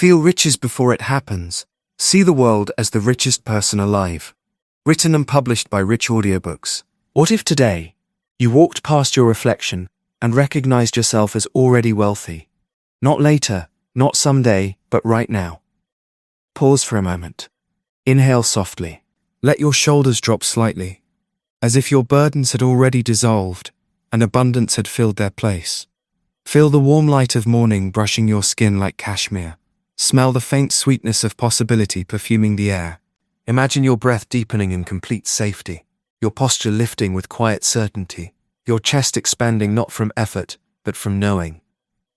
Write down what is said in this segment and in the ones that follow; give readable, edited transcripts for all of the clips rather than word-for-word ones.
Feel riches before it happens. See the world as the richest person alive. Written and published by Rich Audiobooks. What if today you walked past your reflection and recognized yourself as already wealthy? Not later, not someday, but right now. Pause for a moment. Inhale softly. Let your shoulders drop slightly, as if your burdens had already dissolved and abundance had filled their place. Feel the warm light of morning brushing your skin like cashmere. Smell the faint sweetness of possibility perfuming the air. Imagine your breath deepening in complete safety, your posture lifting with quiet certainty, your chest expanding not from effort, but from knowing.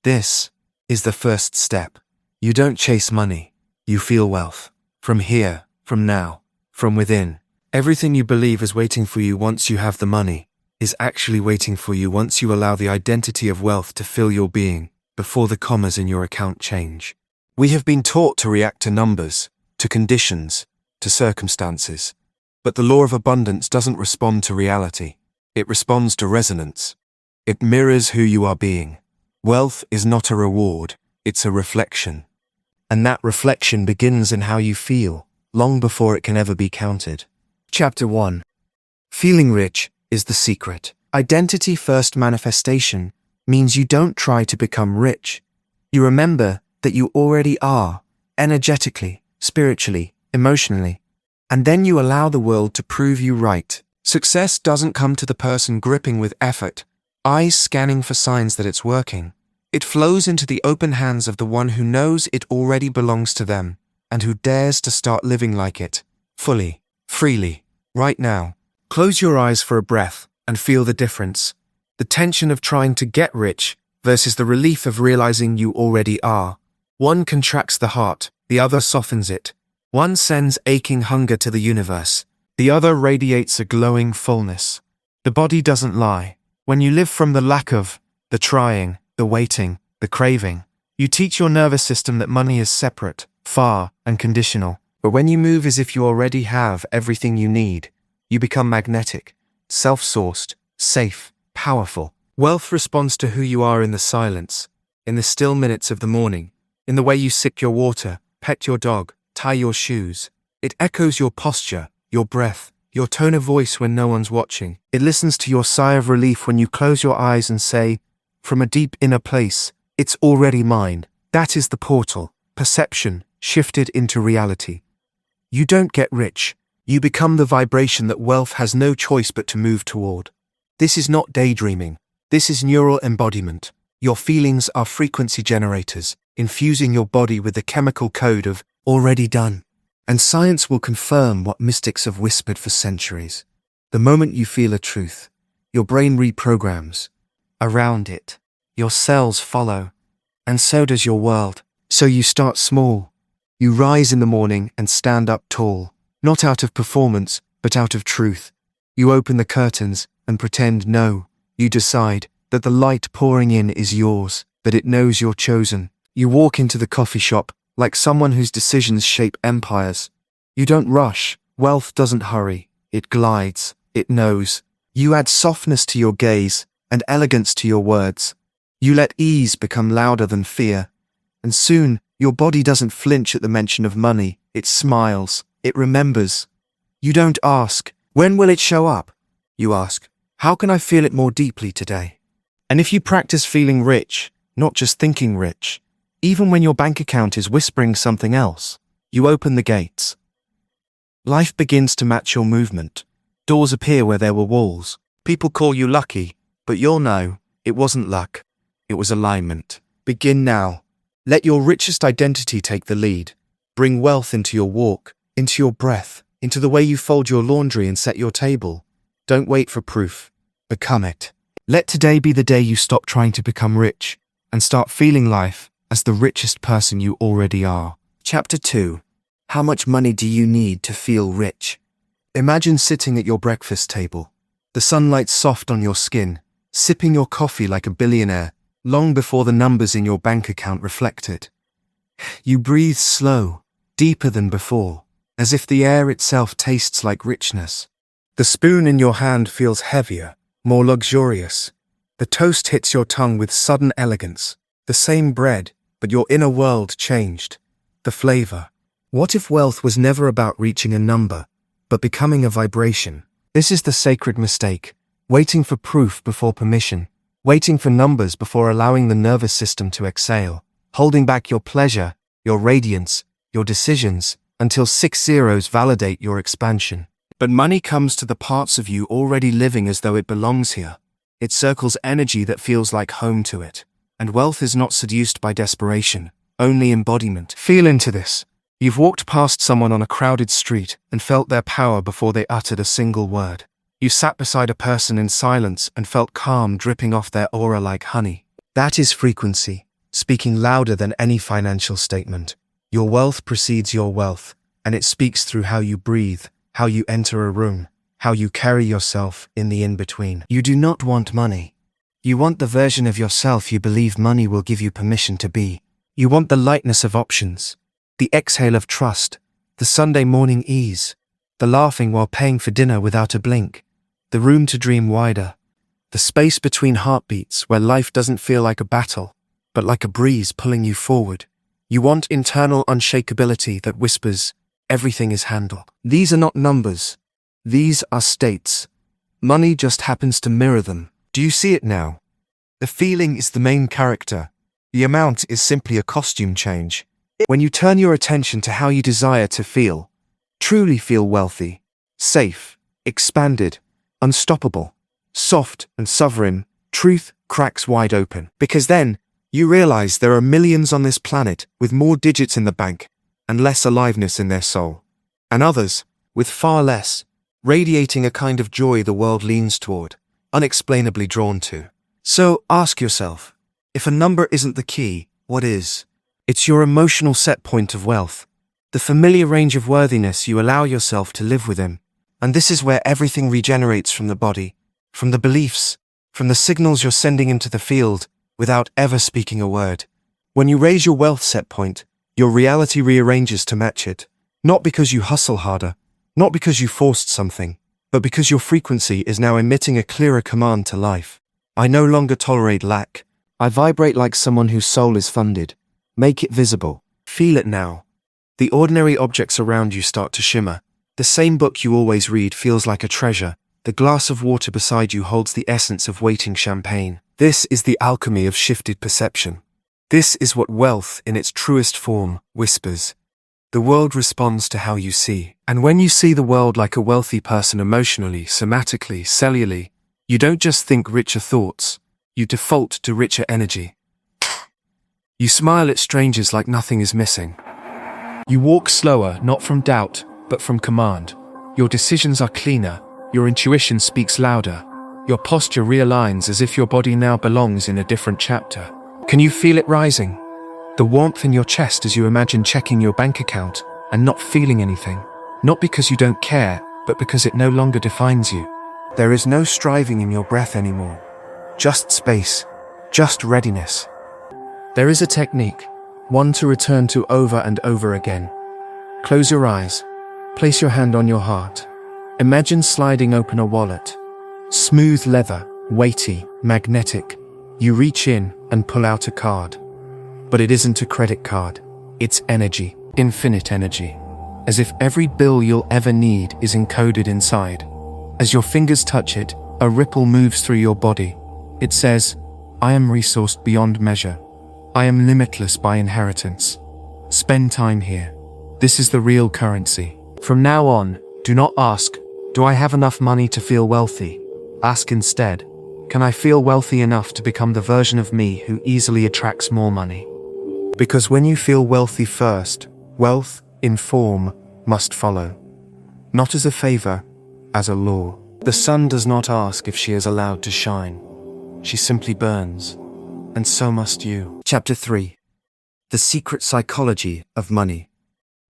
This is the first step. You don't chase money, you feel wealth. From here, from now, from within. Everything you believe is waiting for you once you have the money is actually waiting for you once you allow the identity of wealth to fill your being before the commas in your account change. We have been taught to react to numbers, to conditions, to circumstances. But the law of abundance doesn't respond to reality. It responds to resonance. It mirrors who you are being. Wealth is not a reward, it's a reflection. And that reflection begins in how you feel, long before it can ever be counted. Chapter 1. Feeling rich is the secret. Identity first manifestation means you don't try to become rich. You remember that you already are, energetically, spiritually, emotionally. And then you allow the world to prove you right. Success doesn't come to the person gripping with effort, eyes scanning for signs that it's working. It flows into the open hands of the one who knows it already belongs to them, and who dares to start living like it, fully, freely, right now. Close your eyes for a breath and feel the difference. The tension of trying to get rich versus the relief of realizing you already are. One contracts the heart, the other softens it. One sends aching hunger to the universe. The other radiates a glowing fullness. The body doesn't lie. When you live from the lack of, the trying, the waiting, the craving, you teach your nervous system that money is separate, far, and conditional. But when you move as if you already have everything you need, you become magnetic, self-sourced, safe, powerful. Wealth responds to who you are in the silence, in the still minutes of the morning, in the way you sip your water, pet your dog, tie your shoes. It echoes your posture, your breath, your tone of voice when no one's watching. It listens to your sigh of relief when you close your eyes and say, from a deep inner place, it's already mine. That is the portal, perception, shifted into reality. You don't get rich. You become the vibration that wealth has no choice but to move toward. This is not daydreaming. This is neural embodiment. Your feelings are frequency generators, infusing your body with the chemical code of already done. And science will confirm what mystics have whispered for centuries. The moment you feel a truth, your brain reprograms. Around it, your cells follow, and so does your world. So you start small. You rise in the morning and stand up tall, not out of performance, but out of truth. You open the curtains and pretend no. You decide that the light pouring in is yours, that it knows you're chosen. You walk into the coffee shop like someone whose decisions shape empires. You don't rush. Wealth doesn't hurry. It glides. It knows. You add softness to your gaze and elegance to your words. You let ease become louder than fear. And soon, your body doesn't flinch at the mention of money. It smiles. It remembers. You don't ask, when will it show up? You ask, how can I feel it more deeply today? And if you practice feeling rich, not just thinking rich, even when your bank account is whispering something else, you open the gates. Life begins to match your movement. Doors appear where there were walls. People call you lucky, but you'll know it wasn't luck. It was alignment. Begin now. Let your richest identity take the lead. Bring wealth into your walk, into your breath, into the way you fold your laundry and set your table. Don't wait for proof. Become it. Let today be the day you stop trying to become rich and start feeling life as the richest person you already are. Chapter 2. How much money do you need to feel rich? Imagine sitting at your breakfast table, the sunlight soft on your skin, sipping your coffee like a billionaire, long before the numbers in your bank account reflect it. You breathe slow, deeper than before, as if the air itself tastes like richness. The spoon in your hand feels heavier, more luxurious. The toast hits your tongue with sudden elegance. The same bread, but your inner world changed. the flavor. What if wealth was never about reaching a number, but becoming a vibration? This is the sacred mistake, waiting for proof before permission, waiting for numbers before allowing the nervous system to exhale, holding back your pleasure, your radiance, your decisions, until 6 zeros validate your expansion. But money comes to the parts of you already living as though it belongs here. It circles energy that feels like home to it. And wealth is not seduced by desperation, only embodiment. Feel into this. You've walked past someone on a crowded street and felt their power before they uttered a single word. You sat beside a person in silence and felt calm dripping off their aura like honey. That is frequency, speaking louder than any financial statement. Your wealth precedes your wealth, and it speaks through how you breathe, how you enter a room, how you carry yourself in the in-between. You do not want money. You want the version of yourself you believe money will give you permission to be. You want the lightness of options, the exhale of trust, the Sunday morning ease, the laughing while paying for dinner without a blink, the room to dream wider, the space between heartbeats where life doesn't feel like a battle, but like a breeze pulling you forward. You want internal unshakability that whispers, everything is handled. These are not numbers. These are states. Money just happens to mirror them. Do you see it now? The feeling is the main character. The amount is simply a costume change. When you turn your attention to how you desire to feel, truly feel wealthy, safe, expanded, unstoppable, soft and sovereign, truth cracks wide open. Because then, you realize there are millions on this planet with more digits in the bank and less aliveness in their soul. And others, with far less, radiating a kind of joy the world leans toward, unexplainably drawn to. So ask yourself, if a number isn't the key, what is? It's your emotional set point of wealth, the familiar range of worthiness you allow yourself to live within. And this is where everything regenerates from the body, from the beliefs, from the signals you're sending into the field without ever speaking a word. When you raise your wealth set point, your reality rearranges to match it. Not because you hustle harder, not because you forced something, but because your frequency is now emitting a clearer command to life. I no longer tolerate lack. I vibrate like someone whose soul is funded. Make it visible. Feel it now. The ordinary objects around you start to shimmer. The same book you always read feels like a treasure. The glass of water beside you holds the essence of waiting champagne. This is the alchemy of shifted perception. This is what wealth, in its truest form, whispers. The world responds to how you see. And when you see the world like a wealthy person emotionally, somatically, cellularly, you don't just think richer thoughts. You default to richer energy. You smile at strangers like nothing is missing. You walk slower, not from doubt, but from command. Your decisions are cleaner. Your intuition speaks louder. Your posture realigns as if your body now belongs in a different chapter. Can you feel it rising? The warmth in your chest as you imagine checking your bank account and not feeling anything. Not because you don't care, but because it no longer defines you. There is no striving in your breath anymore. Just space. Just readiness. There is a technique, one to return to over and over again. Close your eyes. Place your hand on your heart. Imagine sliding open a wallet. Smooth leather, weighty, magnetic. You reach in and pull out a card. But it isn't a credit card. It's energy, infinite energy. As if every bill you'll ever need is encoded inside. As your fingers touch it, a ripple moves through your body. It says, I am resourced beyond measure. I am limitless by inheritance. Spend time here. This is the real currency. From now on, do not ask, do I have enough money to feel wealthy? Ask instead, can I feel wealthy enough to become the version of me who easily attracts more money? Because when you feel wealthy first, wealth, in form, must follow. Not as a favor, as a law. The sun does not ask if she is allowed to shine. She simply burns. And so must you. Chapter 3. The Secret Psychology of Money.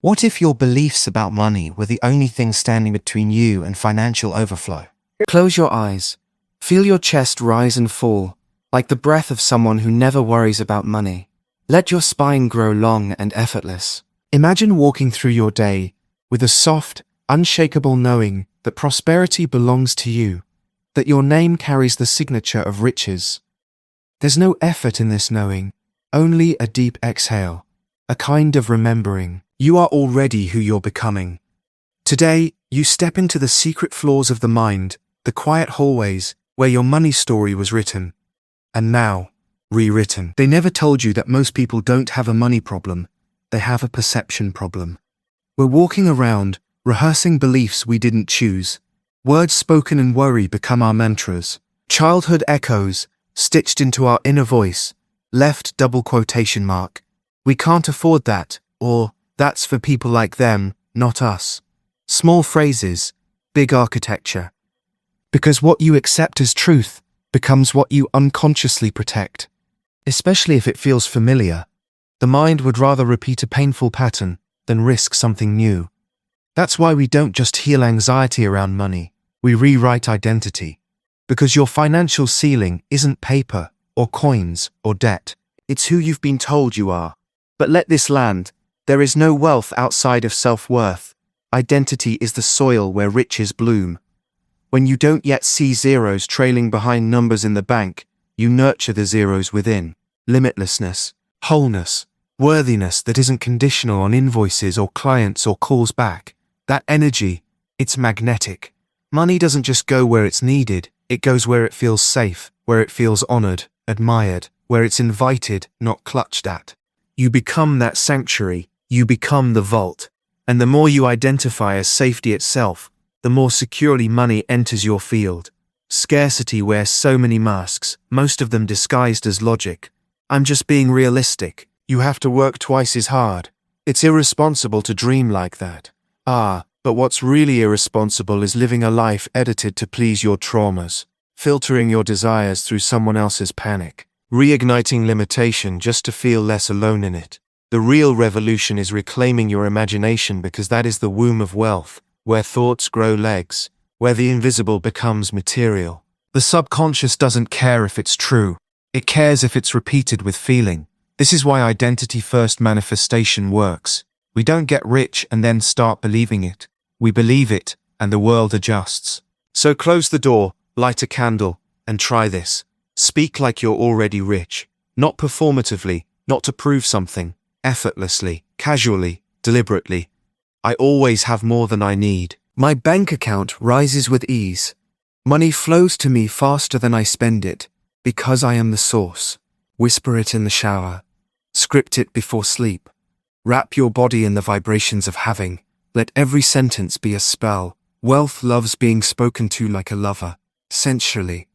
What if your beliefs about money were the only thing standing between you and financial overflow? Close your eyes. Feel your chest rise and fall, like the breath of someone who never worries about money. Let your spine grow long and effortless. Imagine walking through your day with a soft, unshakable knowing that prosperity belongs to you, that your name carries the signature of riches. There's no effort in this knowing, only a deep exhale. a kind of remembering. You are already who you're becoming. Today, you step into the secret floors of the mind, the quiet hallways where your money story was written. And now, rewritten. They never told you that most people don't have a money problem, they have a perception problem. We're walking around, rehearsing beliefs we didn't choose. Words spoken in worry become our mantras. Childhood echoes, stitched into our inner voice, left double quotation mark. We can't afford that, or that's for people like them, not us. Small phrases, big architecture. Because what you accept as truth becomes what you unconsciously protect. Especially if it feels familiar. The mind would rather repeat a painful pattern than risk something new. That's why we don't just heal anxiety around money, we rewrite identity. Because your financial ceiling isn't paper, or coins, or debt. It's who you've been told you are. But let this land. There is no wealth outside of self-worth. Identity is the soil where riches bloom. When you don't yet see zeros trailing behind numbers in the bank, you nurture the zeros within. Limitlessness, wholeness, worthiness that isn't conditional on invoices or clients or calls back. That energy, it's magnetic. Money doesn't just go where it's needed, it goes where it feels safe, where it feels honored, admired, where it's invited, not clutched at. You become that sanctuary, you become the vault. And the more you identify as safety itself, the more securely money enters your field. Scarcity wears so many masks, most of them disguised as logic. I'm just being realistic. You have to work twice as hard. It's irresponsible to dream like that. But what's really irresponsible is living a life edited to please your traumas, filtering your desires through someone else's panic, reigniting limitation just to feel less alone in it. The real revolution is reclaiming your imagination, because that is the womb of wealth, where thoughts grow legs, where the invisible becomes material. The subconscious doesn't care if it's true. It cares if it's repeated with feeling. This is why identity-first manifestation works. We don't get rich and then start believing it. We believe it, and the world adjusts. So close the door, light a candle, and try this. Speak like you're already rich. Not performatively, not to prove something. Effortlessly, casually, deliberately. I always have more than I need. My bank account rises with ease. Money flows to me faster than I spend it, because I am the source. Whisper it in the shower. Script it before sleep. Wrap your body in the vibrations of having. Let every sentence be a spell. Wealth loves being spoken to like a lover. Sensually.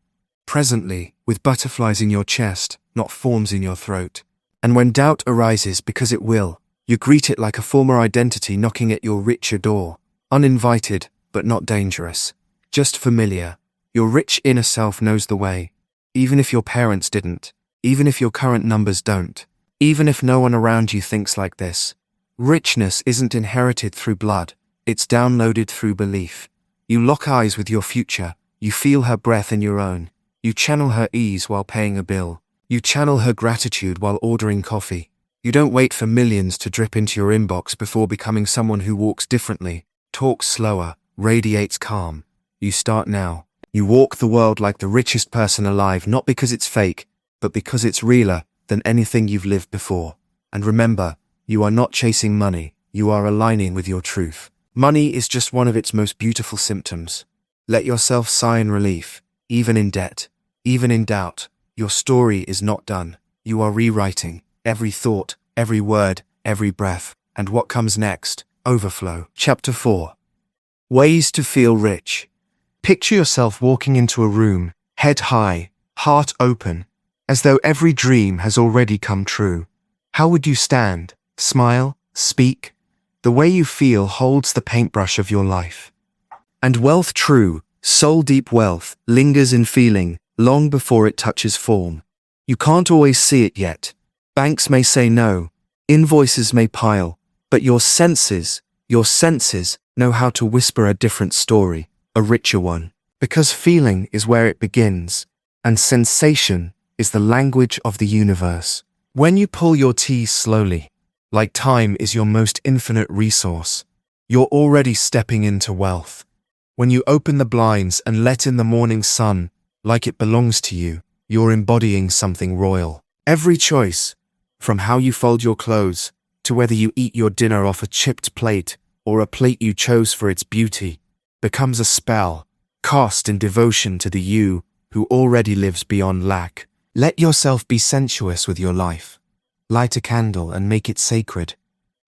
Presently, with butterflies in your chest, not forms in your throat. And when doubt arises, because it will, you greet it like a former identity knocking at your richer door. Uninvited, but not dangerous. Just familiar. Your rich inner self knows the way. Even if your parents didn't. Even if your current numbers don't. Even if no one around you thinks like this. Richness isn't inherited through blood. It's downloaded through belief. You lock eyes with your future. You feel her breath in your own. You channel her ease while paying a bill. You channel her gratitude while ordering coffee. You don't wait for millions to drip into your inbox before becoming someone who walks differently, talks slower, radiates calm. You start now. You walk the world like the richest person alive, not because it's fake, but because it's realer than anything you've lived before. And remember, you are not chasing money, you are aligning with your truth. Money is just one of its most beautiful symptoms. Let yourself sigh in relief, even in debt, even in doubt. Your story is not done. You are rewriting every thought, every word, every breath. And what comes next? Overflow. Chapter 4. Ways to feel rich. Picture yourself walking into a room, head high, heart open, as though every dream has already come true. How would you stand, smile, speak? The way you feel holds the paintbrush of your life. And wealth true, soul-deep wealth, lingers in feeling, long before it touches form. You can't always see it yet. Banks may say no, invoices may pile, but your senses know how to whisper a different story, a richer one. Because feeling is where it begins, and sensation is the language of the universe. When you pull your teeth slowly, like time is your most infinite resource, you're already stepping into wealth. When you open the blinds and let in the morning sun, like it belongs to you, you're embodying something royal. Every choice, from how you fold your clothes to whether you eat your dinner off a chipped plate or a plate you chose for its beauty, becomes a spell, cast in devotion to the you who already lives beyond lack. Let yourself be sensuous with your life. Light a candle and make it sacred.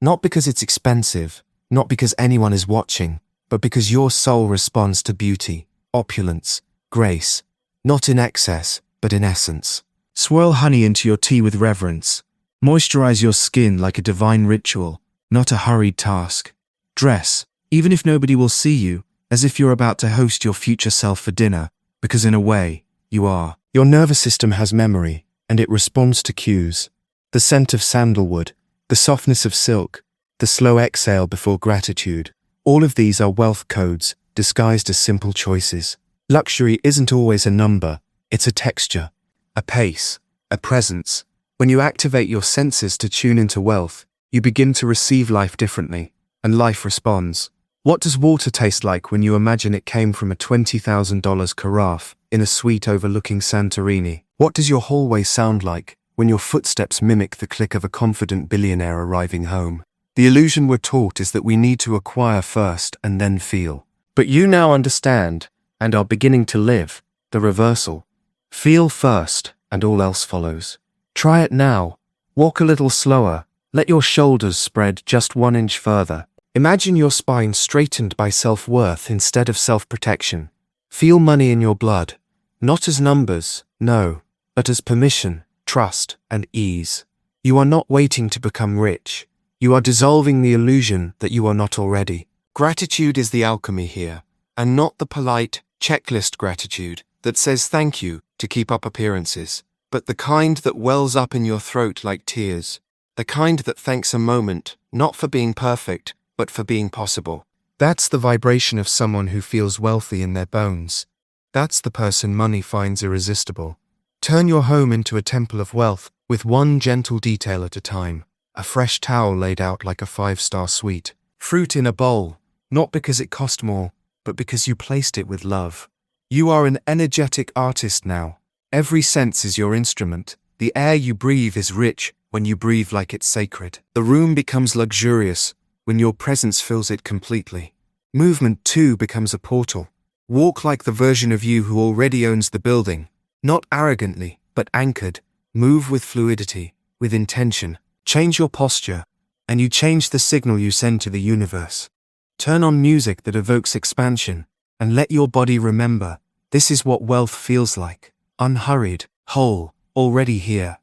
Not because it's expensive, not because anyone is watching, but because your soul responds to beauty, opulence, grace, not in excess, but in essence. Swirl honey into your tea with reverence. Moisturize your skin like a divine ritual, not a hurried task. Dress, even if nobody will see you, as if you're about to host your future self for dinner, because in a way, you are. Your nervous system has memory, and it responds to cues. The scent of sandalwood, the softness of silk, the slow exhale before gratitude. All of these are wealth codes, disguised as simple choices. Luxury isn't always a number, it's a texture, a pace, a presence. When you activate your senses to tune into wealth, you begin to receive life differently, and life responds. What does water taste like when you imagine it came from a $20,000 carafe in a suite overlooking Santorini? What does your hallway sound like when your footsteps mimic the click of a confident billionaire arriving home? The illusion we're taught is that we need to acquire first and then feel. But you now understand, and are beginning to live, the reversal. Feel first, and all else follows. Try it now. Walk a little slower. Let your shoulders spread just 1 inch further. Imagine your spine straightened by self-worth instead of self-protection. Feel money in your blood, not as numbers, no, but as permission, trust, and ease. You are not waiting to become rich. You are dissolving the illusion that you are not already. Gratitude is the alchemy here, and not the polite, checklist gratitude that says thank you to keep up appearances, but the kind that wells up in your throat like tears, the kind that thanks a moment, not for being perfect, but for being possible. That's the vibration of someone who feels wealthy in their bones. That's the person money finds irresistible. Turn your home into a temple of wealth with one gentle detail at a time. A fresh towel laid out like a 5-star suite. Fruit in a bowl, not because it cost more, but because you placed it with love. You are an energetic artist now. Every sense is your instrument. The air you breathe is rich when you breathe like it's sacred. The room becomes luxurious when your presence fills it completely. Movement too becomes a portal. Walk like the version of you who already owns the building. Not arrogantly, but anchored. Move with fluidity, with intention. Change your posture, and you change the signal you send to the universe. Turn on music that evokes expansion, and let your body remember, this is what wealth feels like. Unhurried, whole, already here.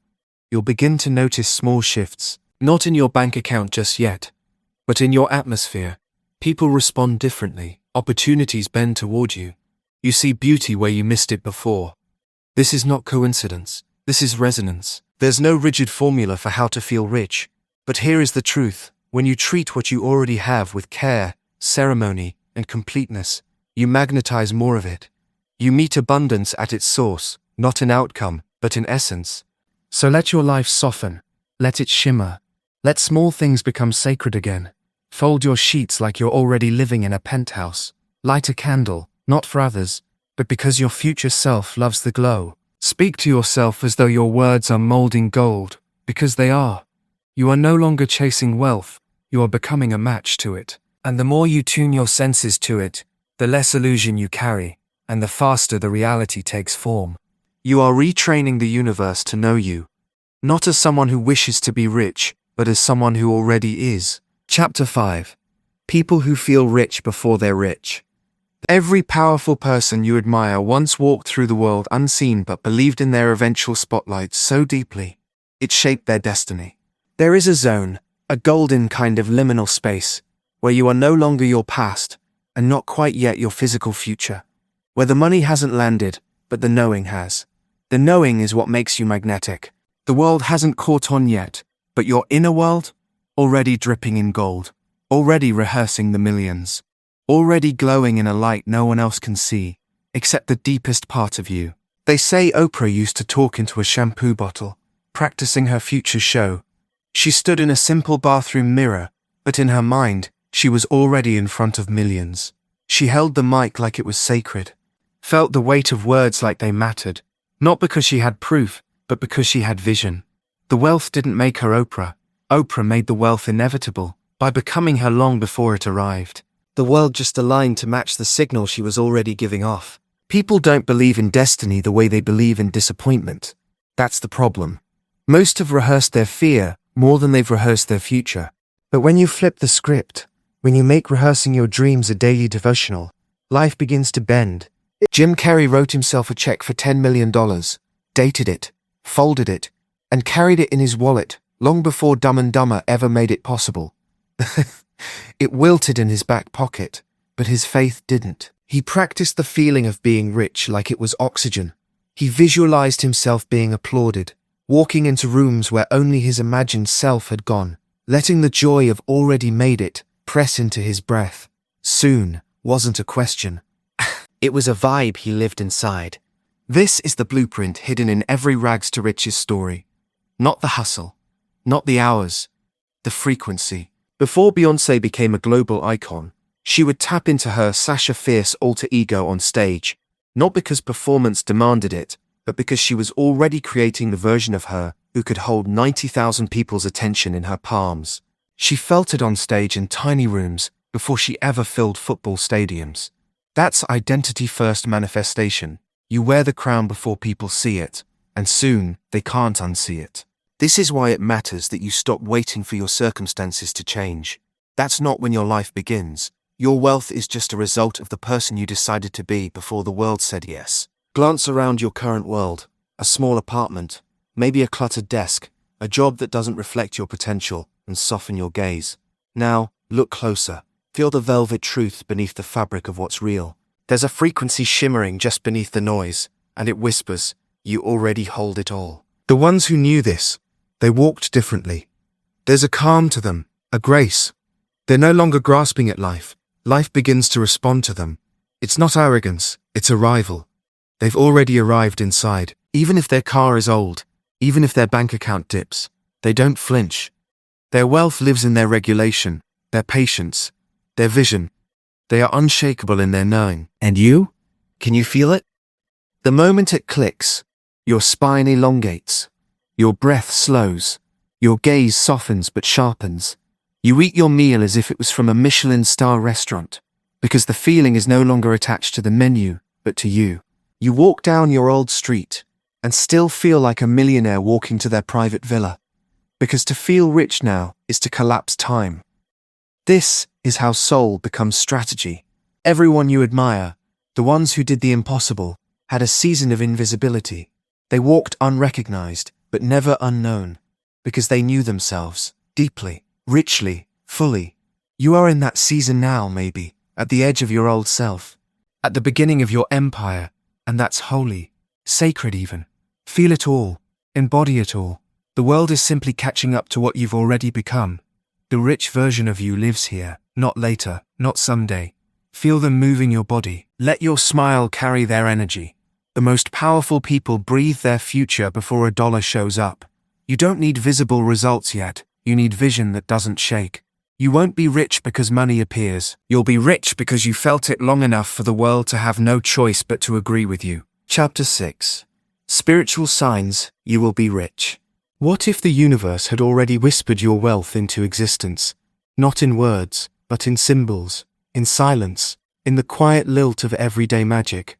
You'll begin to notice small shifts, not in your bank account just yet, but in your atmosphere. People respond differently, opportunities bend toward you. You see beauty where you missed it before. This is not coincidence, this is resonance. There's no rigid formula for how to feel rich, but here is the truth. When you treat what you already have with care, ceremony, and completeness, you magnetize more of it. You meet abundance at its source, not in outcome, but in essence. So let your life soften, let it shimmer, let small things become sacred again. Fold your sheets like you're already living in a penthouse. Light a candle, not for others, but because your future self loves the glow. Speak to yourself as though your words are molding gold, because they are. You are no longer chasing wealth, you are becoming a match to it. And the more you tune your senses to it, the less illusion you carry, and the faster the reality takes form. You are retraining the universe to know you, not as someone who wishes to be rich, but as someone who already is. Chapter 5. People who feel rich before they're rich. Every powerful person you admire once walked through the world unseen but believed in their eventual spotlight so deeply, it shaped their destiny. There is a zone, a golden kind of liminal space, where you are no longer your past, and not quite yet your physical future. Where the money hasn't landed, but the knowing has. The knowing is what makes you magnetic. The world hasn't caught on yet, but your inner world? Already dripping in gold, already rehearsing the millions, already glowing in a light no one else can see, except the deepest part of you. They say Oprah used to talk into a shampoo bottle, practicing her future show. She stood in a simple bathroom mirror, but in her mind, she was already in front of millions. She held the mic like it was sacred, felt the weight of words like they mattered, not because she had proof, but because she had vision. The wealth didn't make her Oprah. Oprah made the wealth inevitable by becoming her long before it arrived. The world just aligned to match the signal she was already giving off. People don't believe in destiny the way they believe in disappointment. That's the problem. Most have rehearsed their fear more than they've rehearsed their future. But when you flip the script, when you make rehearsing your dreams a daily devotional, life begins to bend. Jim Carrey wrote himself a check for $10 million, dated it, folded it, and carried it in his wallet long before Dumb and Dumber ever made it possible. It wilted in his back pocket, but his faith didn't. He practiced the feeling of being rich like it was oxygen. He visualized himself being applauded, walking into rooms where only his imagined self had gone, letting the joy of already made it press into his breath. Soon wasn't a question. It was a vibe he lived inside. This is the blueprint hidden in every rags to riches story. Not the hustle, not the hours, the frequency. Before Beyoncé became a global icon, she would tap into her Sasha Fierce alter ego on stage, not because performance demanded it, but because she was already creating the version of her who could hold 90,000 people's attention in her palms. She felt it on stage in tiny rooms before she ever filled football stadiums. That's identity-first manifestation. You wear the crown before people see it, and soon they can't unsee it. This is why it matters that you stop waiting for your circumstances to change. That's not when your life begins. Your wealth is just a result of the person you decided to be before the world said yes. Glance around your current world. A small apartment, maybe a cluttered desk, a job that doesn't reflect your potential, and soften your gaze. Now, look closer. Feel the velvet truth beneath the fabric of what's real. There's a frequency shimmering just beneath the noise, and it whispers, you already hold it all. The ones who knew this, they walked differently. There's a calm to them, a grace. They're no longer grasping at life. Life begins to respond to them. It's not arrogance, it's arrival. They've already arrived inside. Even if their car is old, even if their bank account dips, they don't flinch. Their wealth lives in their regulation, their patience, their vision. They are unshakable in their knowing. And you? Can you feel it? The moment it clicks, your spine elongates. Your breath slows. Your gaze softens but sharpens. You eat your meal as if it was from a Michelin-star restaurant, because the feeling is no longer attached to the menu, but to you. You walk down your old street and still feel like a millionaire walking to their private villa, because to feel rich now is to collapse time. This is how soul becomes strategy. Everyone you admire, the ones who did the impossible, had a season of invisibility. They walked unrecognized, but never unknown, because they knew themselves, deeply, richly, fully. You are in that season now, maybe, at the edge of your old self, at the beginning of your empire, and that's holy, sacred even. Feel it all, embody it all. The world is simply catching up to what you've already become. The rich version of you lives here, not later, not someday. Feel them moving your body. Let your smile carry their energy. The most powerful people breathe their future before a dollar shows up. You don't need visible results yet. You need vision that doesn't shake. You won't be rich because money appears. You'll be rich because you felt it long enough for the world to have no choice but to agree with you. Chapter 6. Spiritual signs you will be rich. What if the universe had already whispered your wealth into existence? Not in words, but in symbols, in silence, in the quiet lilt of everyday magic.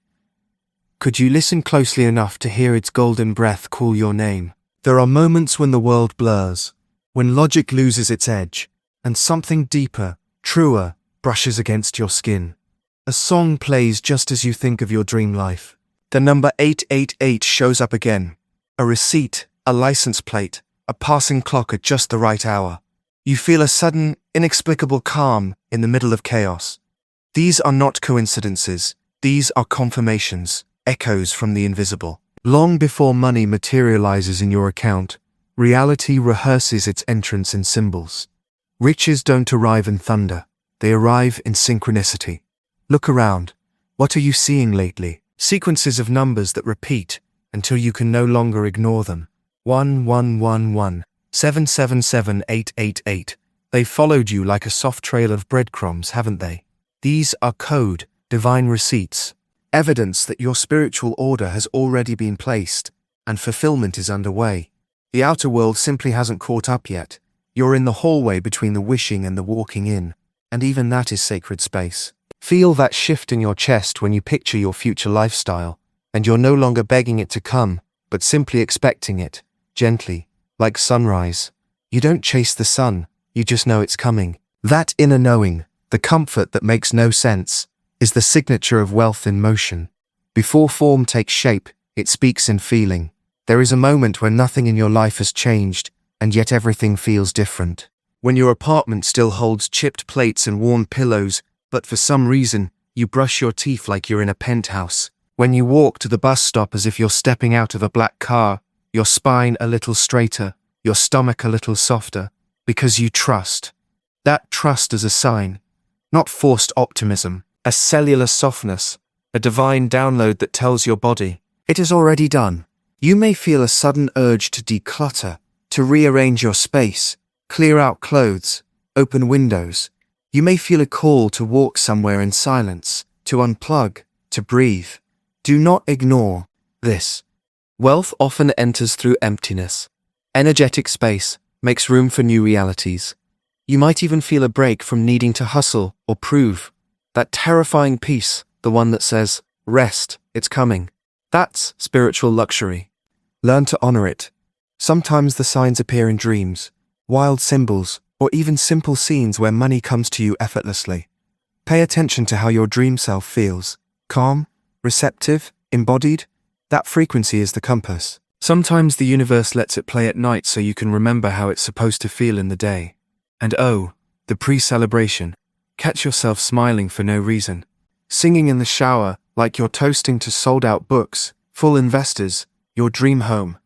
Could you listen closely enough to hear its golden breath call your name? There are moments when the world blurs, when logic loses its edge, and something deeper, truer, brushes against your skin. A song plays just as you think of your dream life. The number 888 shows up again. A receipt, a license plate, a passing clock at just the right hour. You feel a sudden, inexplicable calm in the middle of chaos. These are not coincidences. These are confirmations, echoes from the invisible. Long before money materializes in your account, reality rehearses its entrance in symbols. Riches don't arrive in thunder. They arrive in synchronicity. Look around. What are you seeing lately? Sequences of numbers that repeat until you can no longer ignore them. 1111, 777888. They've followed you like a soft trail of breadcrumbs, haven't they? These are code, divine receipts, evidence that your spiritual order has already been placed, and fulfillment is underway. The outer world simply hasn't caught up yet. You're in the hallway between the wishing and the walking in, and even that is sacred space. Feel that shift in your chest when you picture your future lifestyle, and you're no longer begging it to come, but simply expecting it, gently, like sunrise. You don't chase the sun, you just know it's coming. That inner knowing, the comfort that makes no sense, is the signature of wealth in motion. Before form takes shape, it speaks in feeling. There is a moment when nothing in your life has changed, and yet everything feels different. When your apartment still holds chipped plates and worn pillows, but for some reason, you brush your teeth like you're in a penthouse. When you walk to the bus stop as if you're stepping out of a black car, your spine a little straighter, your stomach a little softer, because you trust. That trust is a sign, not forced optimism, a cellular softness, a divine download that tells your body, it is already done. You may feel a sudden urge to declutter, to rearrange your space, clear out clothes, open windows. You may feel a call to walk somewhere in silence, to unplug, to breathe. Do not ignore this. Wealth often enters through emptiness. Energetic space makes room for new realities. You might even feel a break from needing to hustle or prove. That terrifying peace, the one that says, rest, it's coming. That's spiritual luxury. Learn to honor it. Sometimes the signs appear in dreams, wild symbols, or even simple scenes where money comes to you effortlessly. Pay attention to how your dream self feels. Calm, receptive, embodied. That frequency is the compass. Sometimes the universe lets it play at night so you can remember how it's supposed to feel in the day. And oh, the pre-celebration. Catch yourself smiling for no reason. Singing in the shower like you're toasting to sold-out books, full investors, your dream home.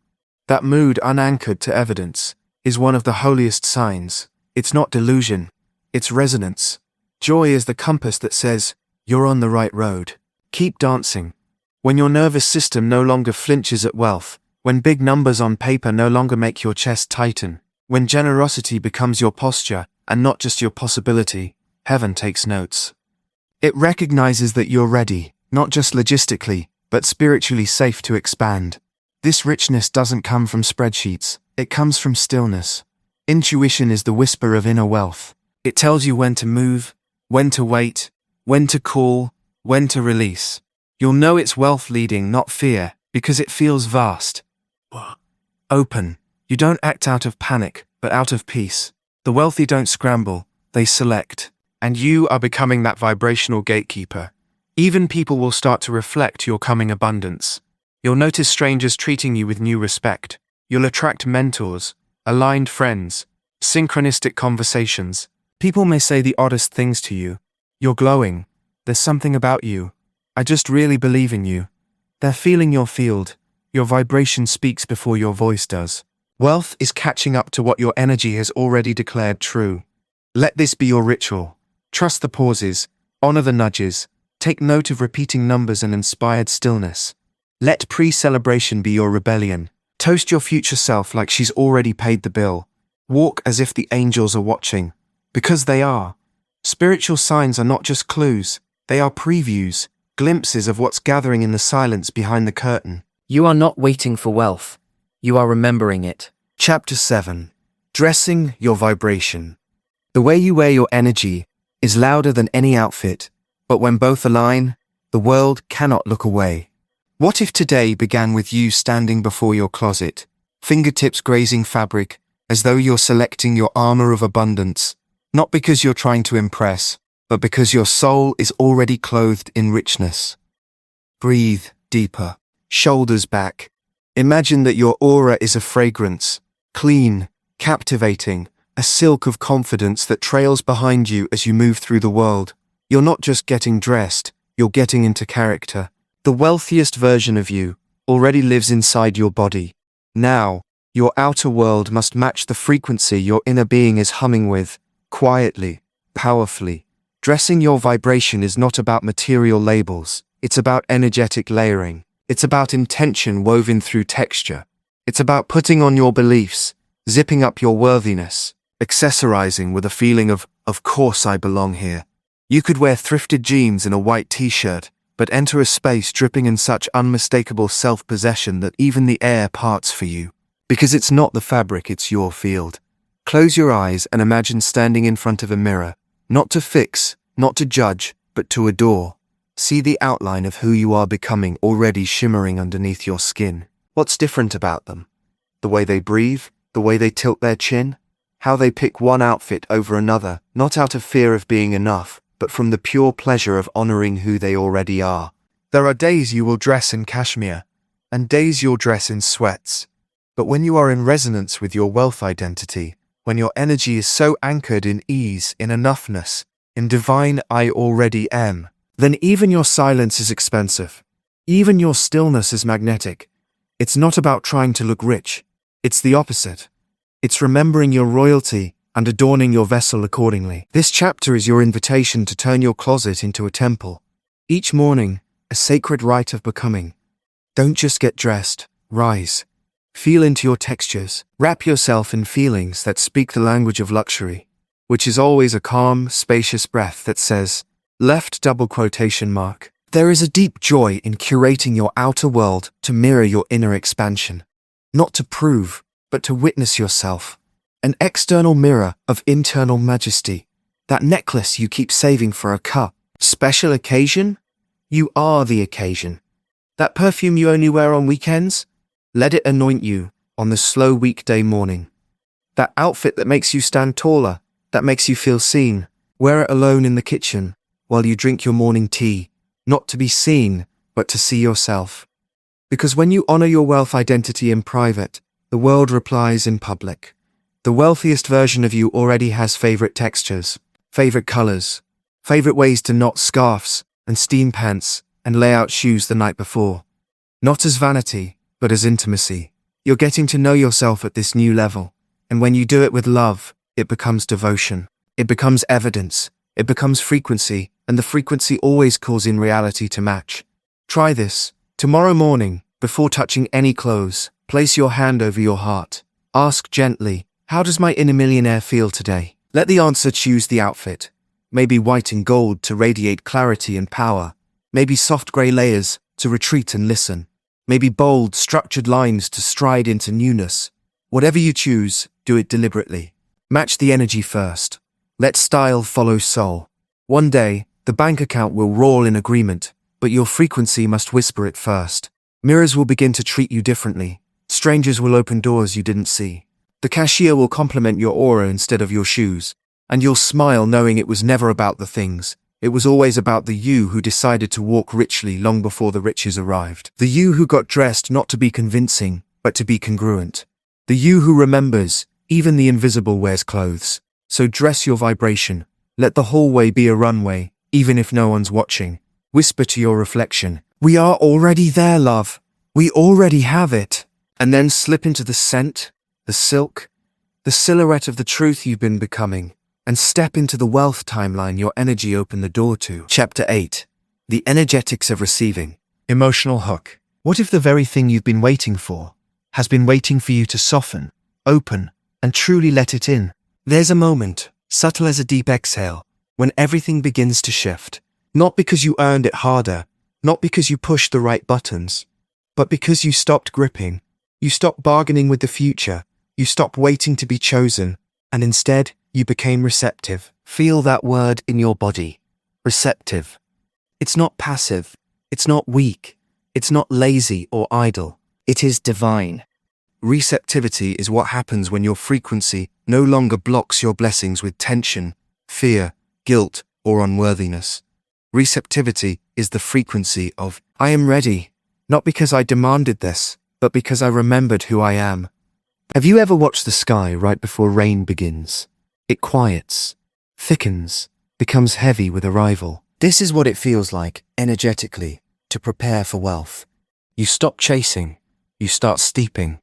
That mood unanchored to evidence is one of the holiest signs. It's not delusion, it's resonance. Joy is the compass that says, you're on the right road. Keep dancing. When your nervous system no longer flinches at wealth, when big numbers on paper no longer make your chest tighten, when generosity becomes your posture and not just your possibility, heaven takes notes. It recognizes that you're ready, not just logistically, but spiritually safe to expand. This richness doesn't come from spreadsheets, it comes from stillness. Intuition is the whisper of inner wealth. It tells you when to move, when to wait, when to call, when to release. You'll know it's wealth leading, not fear, because it feels vast. Open. You don't act out of panic, but out of peace. The wealthy don't scramble, they select. And you are becoming that vibrational gatekeeper. Even people will start to reflect your coming abundance. You'll notice strangers treating you with new respect. You'll attract mentors, aligned friends, synchronistic conversations. People may say the oddest things to you. You're glowing. There's something about you. I just really believe in you. They're feeling your field. Your vibration speaks before your voice does. Wealth is catching up to what your energy has already declared true. Let this be your ritual. Trust the pauses, honor the nudges, take note of repeating numbers and inspired stillness. Let pre-celebration be your rebellion. Toast your future self like she's already paid the bill. Walk as if the angels are watching. Because they are. Spiritual signs are not just clues, they are previews, glimpses of what's gathering in the silence behind the curtain. You are not waiting for wealth. You are remembering it. Chapter 7. Dressing your vibration. The way you wear your energy is louder than any outfit, but when both align, the world cannot look away. What if today began with you standing before your closet, fingertips grazing fabric, as though you're selecting your armor of abundance, not because you're trying to impress, but because your soul is already clothed in richness. Breathe deeper, shoulders back. Imagine that your aura is a fragrance, clean, captivating, a silk of confidence that trails behind you as you move through the world. You're not just getting dressed, you're getting into character. The wealthiest version of you already lives inside your body. Now, your outer world must match the frequency your inner being is humming with, quietly, powerfully. Dressing your vibration is not about material labels, it's about energetic layering. It's about intention woven through texture. It's about putting on your beliefs, zipping up your worthiness, accessorizing with a feeling of course I belong here. You could wear thrifted jeans and a white t-shirt, but enter a space dripping in such unmistakable self-possession that even the air parts for you. Because it's not the fabric, it's your field. Close your eyes and imagine standing in front of a mirror, not to fix, not to judge, but to adore. See the outline of who you are becoming already shimmering underneath your skin. What's different about them? The way they breathe, the way they tilt their chin, how they pick one outfit over another, not out of fear of being enough, but from the pure pleasure of honoring who they already are. There are days you will dress in cashmere, and days you'll dress in sweats. But when you are in resonance with your wealth identity, when your energy is so anchored in ease, in enoughness, in divine I already am, then even your silence is expensive. Even your stillness is magnetic. It's not about trying to look rich. It's the opposite. It's remembering your royalty and adorning your vessel accordingly. This chapter is your invitation to turn your closet into a temple. Each morning, a sacred rite of becoming. Don't just get dressed, rise. Feel into your textures. Wrap yourself in feelings that speak the language of luxury, which is always a calm, spacious breath that says, left double quotation mark. There is a deep joy in curating your outer world to mirror your inner expansion. Not to prove, but to witness yourself. An external mirror of internal majesty. That necklace you keep saving for a cup. Special occasion? You are the occasion. That perfume you only wear on weekends? Let it anoint you on the slow weekday morning. That outfit that makes you stand taller, that makes you feel seen. Wear it alone in the kitchen while you drink your morning tea. Not to be seen, but to see yourself. Because when you honor your wealth identity in private, the world replies in public. The wealthiest version of you already has favorite textures, favorite colors, favorite ways to knot scarves and steam pants and lay out shoes the night before. Not as vanity, but as intimacy. You're getting to know yourself at this new level, and when you do it with love, it becomes devotion. It becomes evidence. It becomes frequency, and the frequency always calls in reality to match. Try this. Tomorrow morning, before touching any clothes, place your hand over your heart. Ask gently, how does my inner millionaire feel today? Let the answer choose the outfit. Maybe white and gold to radiate clarity and power. Maybe soft grey layers to retreat and listen. Maybe bold, structured lines to stride into newness. Whatever you choose, do it deliberately. Match the energy first. Let style follow soul. One day, the bank account will roll in agreement, but your frequency must whisper it first. Mirrors will begin to treat you differently. Strangers will open doors you didn't see. The cashier will compliment your aura instead of your shoes, and you'll smile knowing it was never about the things. It was always about the you who decided to walk richly long before the riches arrived. The you who got dressed not to be convincing, but to be congruent. The you who remembers, even the invisible wears clothes. So dress your vibration. Let the hallway be a runway, even if no one's watching. Whisper to your reflection, we are already there, love. We already have it. And then slip into the scent, the silk, the silhouette of the truth you've been becoming, and step into the wealth timeline your energy opened the door to. Chapter 8. The Energetics of Receiving. Emotional hook. What if the very thing you've been waiting for has been waiting for you to soften, open, and truly let it in? There's a moment, subtle as a deep exhale, when everything begins to shift. Not because you earned it harder, not because you pushed the right buttons, but because you stopped gripping. You stopped bargaining with the future. You stopped waiting to be chosen, and instead, you became receptive. Feel that word in your body. Receptive. It's not passive. It's not weak. It's not lazy or idle. It is divine. Receptivity is what happens when your frequency no longer blocks your blessings with tension, fear, guilt, or unworthiness. Receptivity is the frequency of, I am ready, not because I demanded this, but because I remembered who I am. Have you ever watched the sky right before rain begins? It quiets, thickens, becomes heavy with arrival. This is what it feels like, energetically, to prepare for wealth. You stop chasing. You start steeping.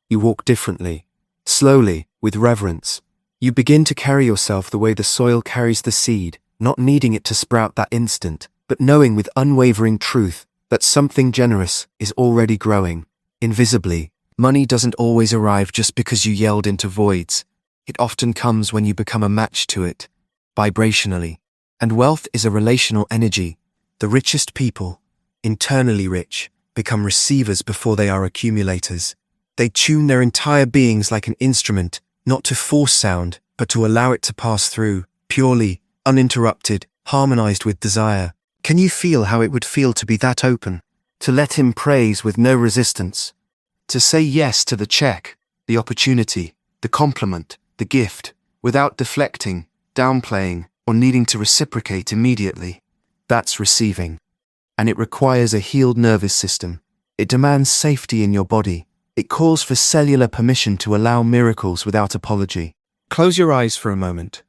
You walk differently, slowly, with reverence. You begin to carry yourself the way the soil carries the seed, not needing it to sprout that instant, but knowing with unwavering truth that something generous is already growing, invisibly. Money doesn't always arrive just because you yelled into voids. It often comes when you become a match to it, vibrationally. And wealth is a relational energy. The richest people, internally rich, become receivers before they are accumulators. They tune their entire beings like an instrument, not to force sound, but to allow it to pass through, purely, uninterrupted, harmonized with desire. Can you feel how it would feel to be that open? To let him praise with no resistance? To say yes to the check, the opportunity, the compliment, the gift, without deflecting, downplaying, or needing to reciprocate immediately? That's receiving. And it requires a healed nervous system. It demands safety in your body. It calls for cellular permission to allow miracles without apology. Close your eyes for a moment.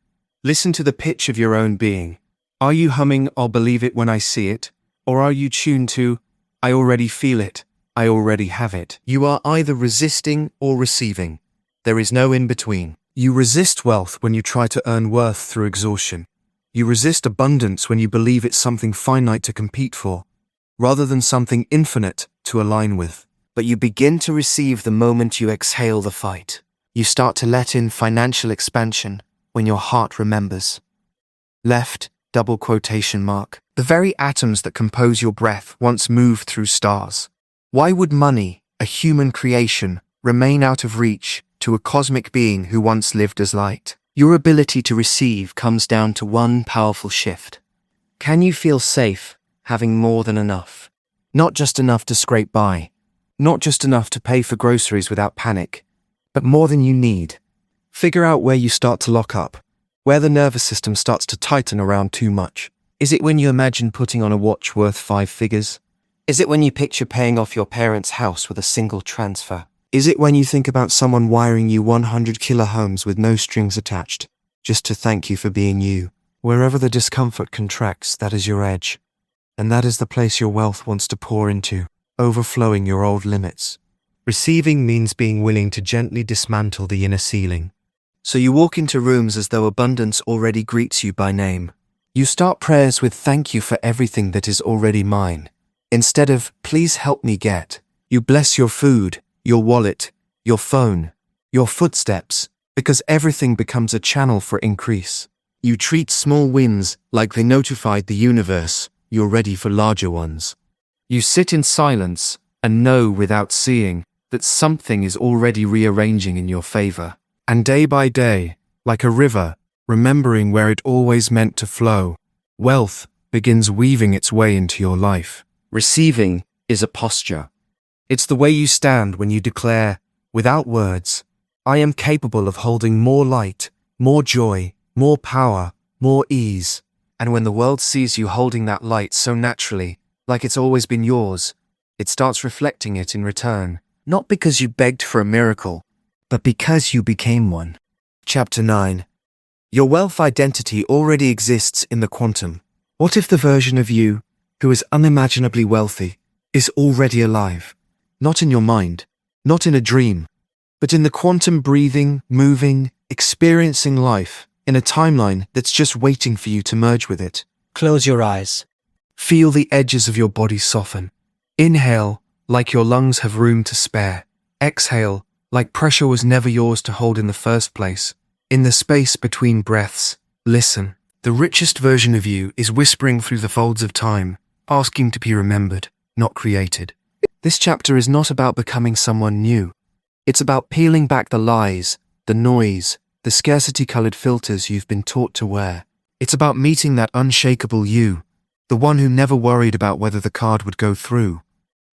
Listen to the pitch of your own being. Are you humming "I'll believe it when I see it"? Or are you tuned to "I already feel it, I already have it"? You are either resisting or receiving. There is no in between. You resist wealth when you try to earn worth through exhaustion. You resist abundance when you believe it's something finite to compete for, rather than something infinite to align with. But you begin to receive the moment you exhale the fight. You start to let in financial expansion when your heart remembers. Left, double quotation mark. The very atoms that compose your breath once moved through stars. Why would money, a human creation, remain out of reach to a cosmic being who once lived as light? Your ability to receive comes down to one powerful shift. Can you feel safe having more than enough? Not just enough to scrape by. Not just enough to pay for groceries without panic, but more than you need. Figure out where you start to lock up, where the nervous system starts to tighten around too much. Is it when you imagine putting on a watch worth 5 figures? Is it when you picture paying off your parents' house with a single transfer? Is it when you think about someone wiring you 100-killer homes with no strings attached, just to thank you for being you? Wherever the discomfort contracts, that is your edge. And that is the place your wealth wants to pour into, overflowing your old limits. Receiving means being willing to gently dismantle the inner ceiling. So you walk into rooms as though abundance already greets you by name. You start prayers with "thank you for everything that is already mine." Instead of "please help me get," you bless your food, your wallet, your phone, your footsteps, because everything becomes a channel for increase. You treat small wins like they notified the universe you're ready for larger ones. You sit in silence and know without seeing that something is already rearranging in your favor. And day by day, like a river, remembering where it always meant to flow, wealth begins weaving its way into your life. Receiving is a posture. It's the way you stand when you declare, without words, "I am capable of holding more light, more joy, more power, more ease." And when the world sees you holding that light so naturally, like it's always been yours, it starts reflecting it in return, not because you begged for a miracle, but because you became one. Chapter 9. Your wealth identity already exists in the quantum. What if the version of you, who is unimaginably wealthy, is already alive? Not in your mind, not in a dream, but in the quantum, breathing, moving, experiencing life in a timeline that's just waiting for you to merge with it. Close your eyes. Feel the edges of your body soften. Inhale, like your lungs have room to spare. Exhale, like pressure was never yours to hold in the first place. In the space between breaths, listen. The richest version of you is whispering through the folds of time, asking to be remembered, not created. This chapter is not about becoming someone new. It's about peeling back the lies, the noise, the scarcity-colored filters you've been taught to wear. It's about meeting that unshakable you, the one who never worried about whether the card would go through,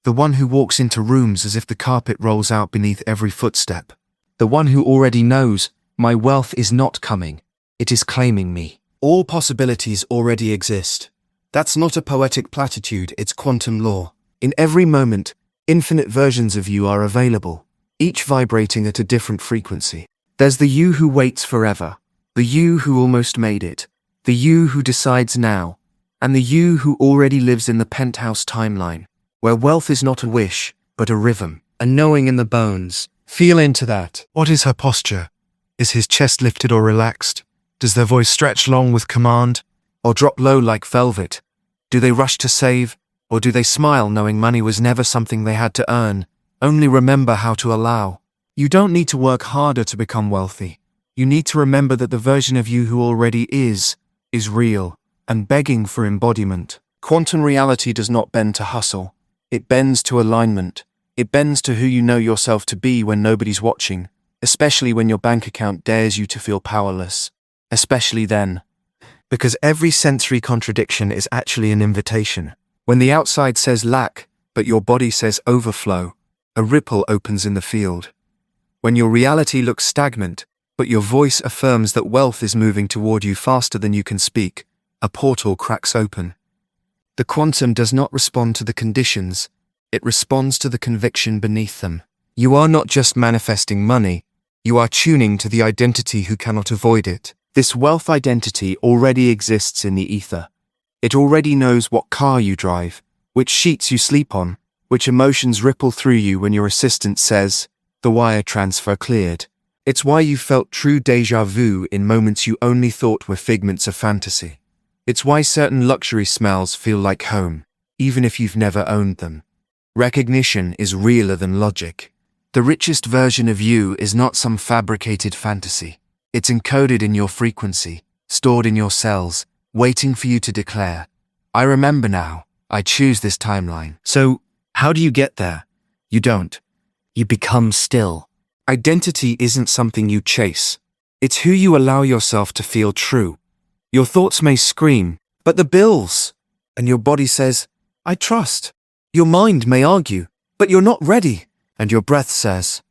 the one who walks into rooms as if the carpet rolls out beneath every footstep, the one who already knows, my wealth is not coming, it is claiming me. All possibilities already exist. That's not a poetic platitude, it's quantum law. In every moment, infinite versions of you are available, each vibrating at a different frequency. There's the you who waits forever, the you who almost made it, the you who decides now, and the you who already lives in the penthouse timeline, where wealth is not a wish, but a rhythm, a knowing in the bones. Feel into that. What is her posture? Is his chest lifted or relaxed? Does their voice stretch long with command, or drop low like velvet? Do they rush to save, or do they smile knowing money was never something they had to earn, only remember how to allow? You don't need to work harder to become wealthy. You need to remember that the version of you who already is real, and begging for embodiment. Quantum reality does not bend to hustle. It bends to alignment. It bends to who you know yourself to be when nobody's watching. especially when your bank account dares you to feel powerless. Especially then. Because every sensory contradiction is actually an invitation. When the outside says lack, but your body says overflow, a ripple opens in the field. When your reality looks stagnant, but your voice affirms that wealth is moving toward you faster than you can speak, a portal cracks open. The quantum does not respond to the conditions, it responds to the conviction beneath them. You are not just manifesting money, you are tuning to the identity who cannot avoid it. This wealth identity already exists in the ether. It already knows what car you drive, which sheets you sleep on, which emotions ripple through you when your assistant says, "The wire transfer cleared." It's why you felt true déjà vu in moments you only thought were figments of fantasy. It's why certain luxury smells feel like home, even if you've never owned them. Recognition is realer than logic. The richest version of you is not some fabricated fantasy. It's encoded in your frequency, stored in your cells, waiting for you to declare, "I remember now, I choose this timeline." So, how do you get there? You don't. You become still. Identity isn't something you chase. It's who you allow yourself to feel true. Your thoughts may scream, "But the bills!" And your body says, "I trust." Your mind may argue, "But you're not ready." And your breath says,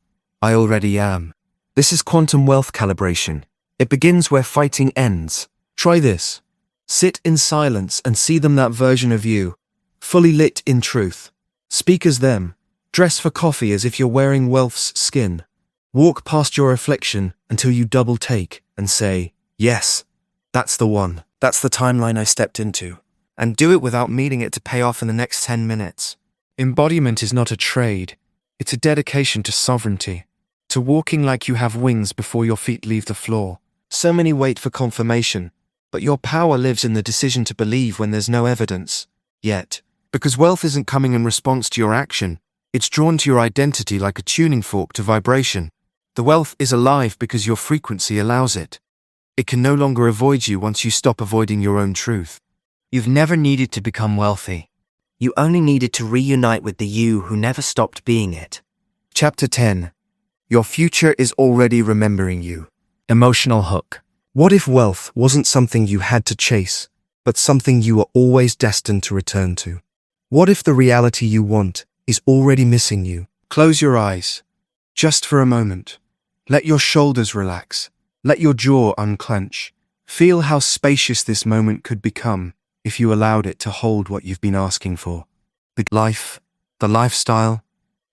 "I already am." This is quantum wealth calibration. It begins where fighting ends. Try this. Sit in silence and see them, that version of you, fully lit in truth. Speak as them. Dress for coffee as if you're wearing wealth's skin. Walk past your affliction until you double take and say, "Yes, that's the one. That's the timeline I stepped into." And do it without needing it to pay off in the next 10 minutes. Embodiment is not a trade. It's a dedication to sovereignty, to walking like you have wings before your feet leave the floor. So many wait for confirmation, but your power lives in the decision to believe when there's no evidence. Yet, because wealth isn't coming in response to your action, it's drawn to your identity like a tuning fork to vibration. The wealth is alive because your frequency allows it. It can no longer avoid you once you stop avoiding your own truth. You've never needed to become wealthy. You only needed to reunite with the you who never stopped being it. Chapter 10. Your future is already remembering you. Emotional hook. What if wealth wasn't something you had to chase, but something you are always destined to return to? What if the reality you want is already missing you? Close your eyes, just for a moment. Let your shoulders relax. Let your jaw unclench. Feel how spacious this moment could become if you allowed it to hold what you've been asking for. The life, the lifestyle,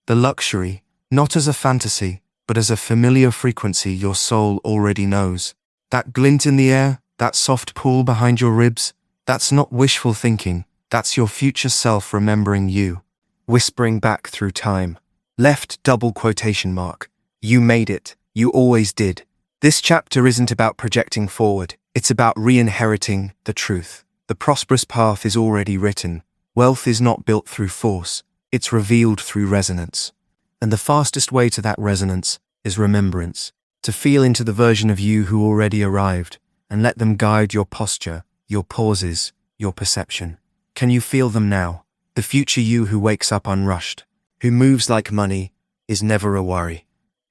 the luxury, not as a fantasy, but as a familiar frequency your soul already knows. That glint in the air, that soft pull behind your ribs, that's not wishful thinking. That's your future self remembering you, whispering back through time. Left double quotation mark. You made it. You always did. This chapter isn't about projecting forward. It's about re-inheriting the truth. The prosperous path is already written. Wealth is not built through force. It's revealed through resonance. And the fastest way to that resonance is remembrance. To feel into the version of you who already arrived and let them guide your posture, your pauses, your perception. Can you feel them now? The future you who wakes up unrushed, who moves like money, is never a worry,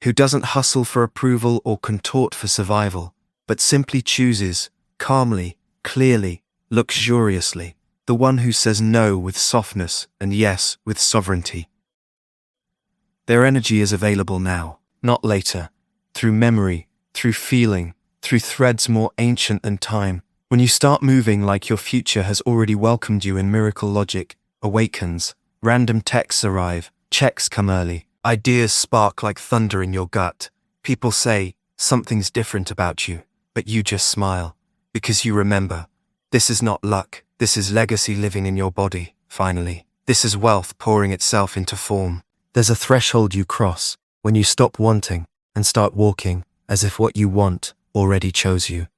who doesn't hustle for approval or contort for survival, but simply chooses, calmly, clearly, luxuriously, the one who says no with softness and yes with sovereignty. Their energy is available now, not later, through memory, through feeling, through threads more ancient than time. When you start moving like your future has already welcomed you in miracle logic, awakens, random texts arrive, checks come early, ideas spark like thunder in your gut. People say, something's different about you, but you just smile, because you remember. This is not luck, this is legacy living in your body, finally. This is wealth pouring itself into form. There's a threshold you cross when you stop wanting and start walking as if what you want already chose you.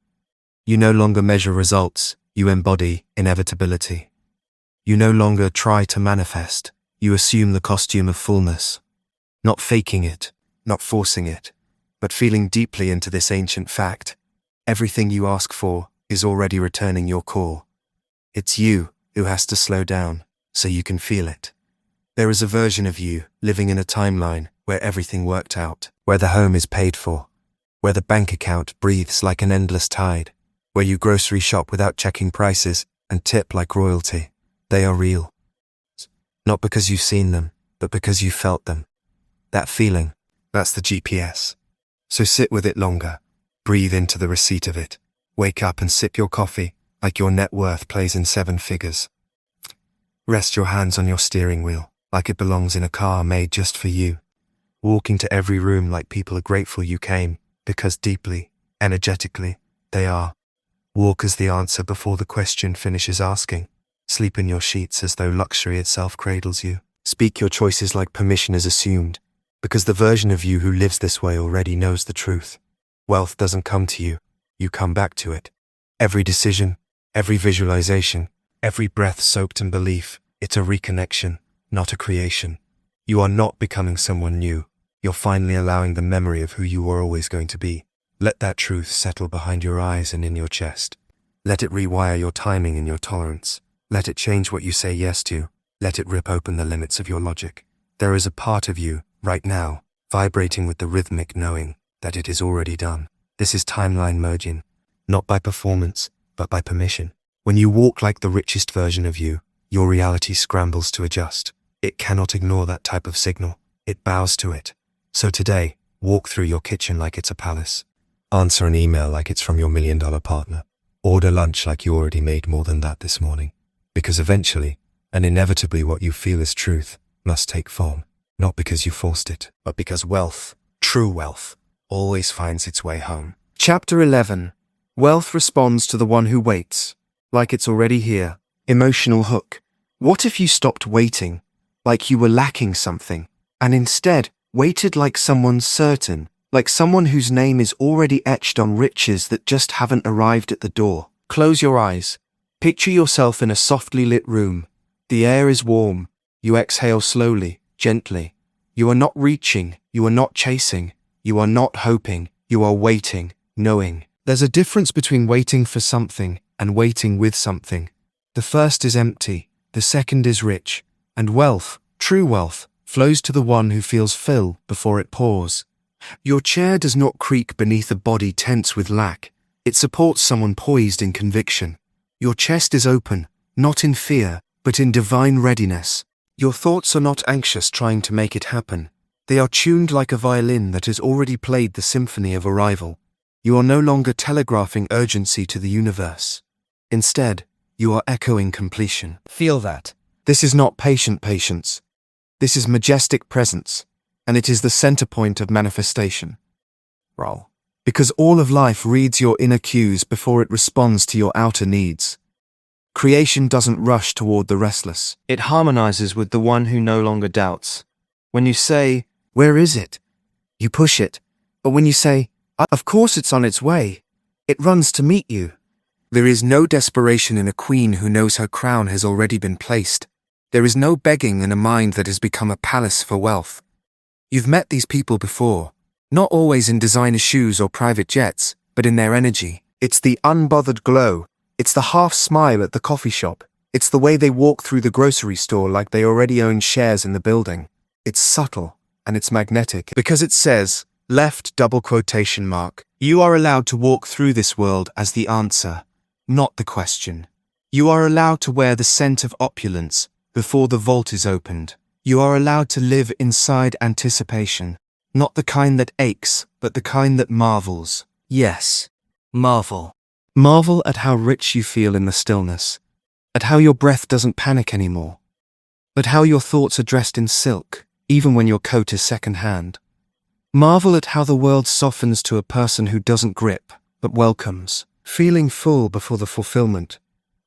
You no longer measure results, you embody inevitability. You no longer try to manifest, you assume the costume of fullness. Not faking it, not forcing it, but feeling deeply into this ancient fact. Everything you ask for is already returning your call. It's you who has to slow down so you can feel it. There is a version of you living in a timeline where everything worked out, where the home is paid for, where the bank account breathes like an endless tide, where you grocery shop without checking prices and tip like royalty. They are real. Not because you've seen them, but because you felt them. That feeling, that's the GPS. So sit with it longer. Breathe into the receipt of it. Wake up and sip your coffee like your net worth plays in 7 figures. Rest your hands on your steering wheel like it belongs in a car made just for you. Walk into every room like people are grateful you came, because deeply, energetically, they are. Walk as the answer before the question finishes asking. Sleep in your sheets as though luxury itself cradles you. Speak your choices like permission is assumed, because the version of you who lives this way already knows the truth. Wealth doesn't come to you, you come back to it. Every decision, every visualization, every breath soaked in belief, it's a reconnection, not a creation. You are not becoming someone new. You're finally allowing the memory of who you were always going to be. Let that truth settle behind your eyes and in your chest. Let it rewire your timing and your tolerance. Let it change what you say yes to. Let it rip open the limits of your logic. There is a part of you, right now, vibrating with the rhythmic knowing that it is already done. This is timeline merging, not by performance, but by permission. When you walk like the richest version of you, your reality scrambles to adjust. It cannot ignore that type of signal. It bows to it. So today, walk through your kitchen like it's a palace. Answer an email like it's from your $1 million partner. Order lunch like you already made more than that this morning. Because eventually, and inevitably what you feel is truth, must take form. Not because you forced it, but because wealth, true wealth, always finds its way home. Chapter 11. Wealth responds to the one who waits, like it's already here. Emotional hook. What if you stopped waiting, like you were lacking something, and instead waited like someone certain, like someone whose name is already etched on riches that just haven't arrived at the door? Close your eyes. Picture yourself in a softly lit room. The air is warm. You exhale slowly, gently. You are not reaching. You are not chasing. You are not hoping. You are waiting, knowing. There's a difference between waiting for something and waiting with something. The first is empty. The second is rich. And wealth, true wealth, flows to the one who feels fill before it pours. Your chair does not creak beneath a body tense with lack. It supports someone poised in conviction. Your chest is open, not in fear, but in divine readiness. Your thoughts are not anxious trying to make it happen. They are tuned like a violin that has already played the symphony of arrival. You are no longer telegraphing urgency to the universe. Instead, you are echoing completion. Feel that. This is not patient patience. This is majestic presence, and it is the center point of manifestation. Roll. Because all of life reads your inner cues before it responds to your outer needs. Creation doesn't rush toward the restless. It harmonizes with the one who no longer doubts. When you say, "Where is it?" you push it. But when you say, "Of course it's on its way," it runs to meet you. There is no desperation in a queen who knows her crown has already been placed. There is no begging in a mind that has become a palace for wealth. You've met these people before. Not always in designer shoes or private jets, but in their energy. It's the unbothered glow. It's the half smile at the coffee shop. It's the way they walk through the grocery store like they already own shares in the building. It's subtle, and it's magnetic, because it says, left double quotation mark, you are allowed to walk through this world as the answer, not the question. You are allowed to wear the scent of opulence before the vault is opened. You are allowed to live inside anticipation. Not the kind that aches, but the kind that marvels. Yes, marvel. Marvel at how rich you feel in the stillness, at how your breath doesn't panic anymore, at how your thoughts are dressed in silk, even when your coat is second-hand. Marvel at how the world softens to a person who doesn't grip, but welcomes, feeling full before the fulfillment.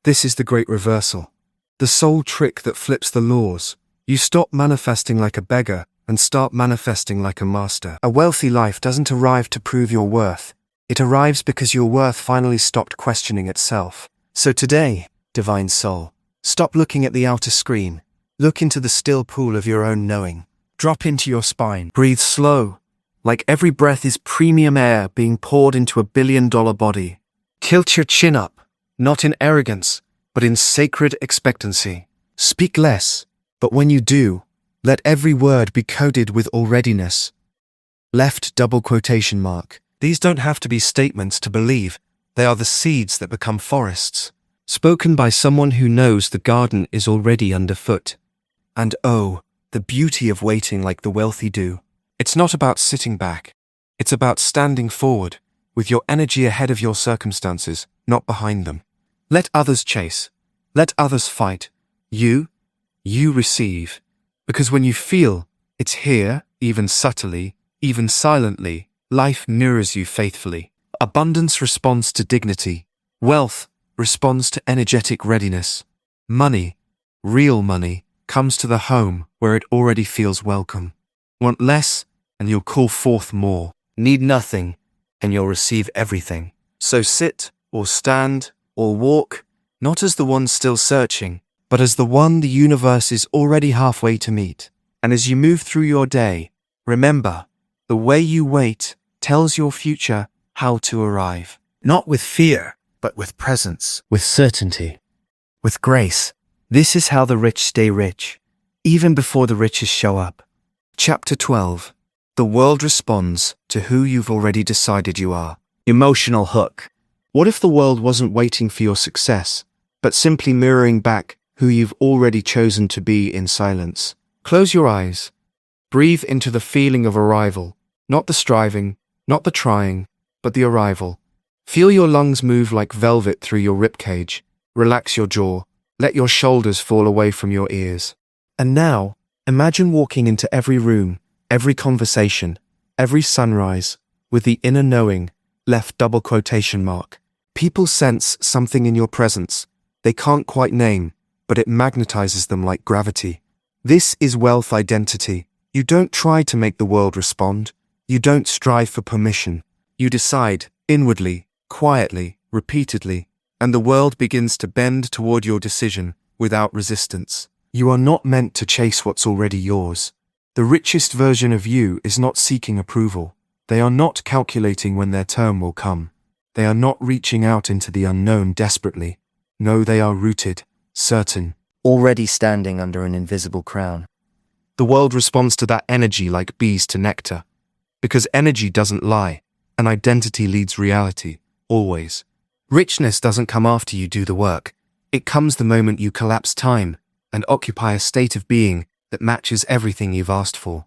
This is the great reversal, the soul trick that flips the laws. You stop manifesting like a beggar and start manifesting like a master. A wealthy life doesn't arrive to prove your worth. It arrives because your worth finally stopped questioning itself. So today, divine soul, stop looking at the outer screen. Look into the still pool of your own knowing. Drop into your spine. Breathe slow, like every breath is premium air being poured into $1 billion body. Tilt your chin up, not in arrogance, but in sacred expectancy. Speak less, but when you do, Let every word be coded with alreadiness. Left double quotation mark. These don't have to be statements to believe. They are the seeds that become forests. Spoken by someone who knows the garden is already underfoot. And oh, the beauty of waiting like the wealthy do. It's not about sitting back. It's about standing forward, with your energy ahead of your circumstances, not behind them. Let others chase. Let others fight. You receive. Because when you feel it's here, even subtly, even silently, life mirrors you faithfully. Abundance responds to dignity. Wealth responds to energetic readiness. Money, real money, comes to the home where it already feels welcome. Want less, and you'll call forth more. Need nothing, and you'll receive everything. So sit, or stand, or walk, not as the one still searching, but as the one the universe is already halfway to meet. And as you move through your day, remember, the way you wait tells your future how to arrive. Not with fear, but with presence, with certainty, with grace. This is how the rich stay rich, even before the riches show up. Chapter 12. The world responds to who you've already decided you are. Emotional hook. What if the world wasn't waiting for your success, but simply mirroring back who you've already chosen to be in silence? Close your eyes. Breathe into the feeling of arrival, not the striving, not the trying, but the arrival. Feel your lungs move like velvet through your ribcage. Relax your jaw. Let your shoulders fall away from your ears. And now, imagine walking into every room, every conversation, every sunrise, with the inner knowing, left double quotation mark. People sense something in your presence. They can't quite name, but it magnetizes them like gravity. This is wealth identity. You don't try to make the world respond. You don't strive for permission. You decide, inwardly, quietly, repeatedly, and the world begins to bend toward your decision without resistance. You are not meant to chase what's already yours. The richest version of you is not seeking approval. They are not calculating when their turn will come. They are not reaching out into the unknown desperately. No, they are rooted, certain, Already standing under an invisible crown. The world responds to that energy like bees to nectar. Because energy doesn't lie, and identity leads reality, always. Richness doesn't come after you do the work. It comes the moment you collapse time and occupy a state of being that matches everything you've asked for.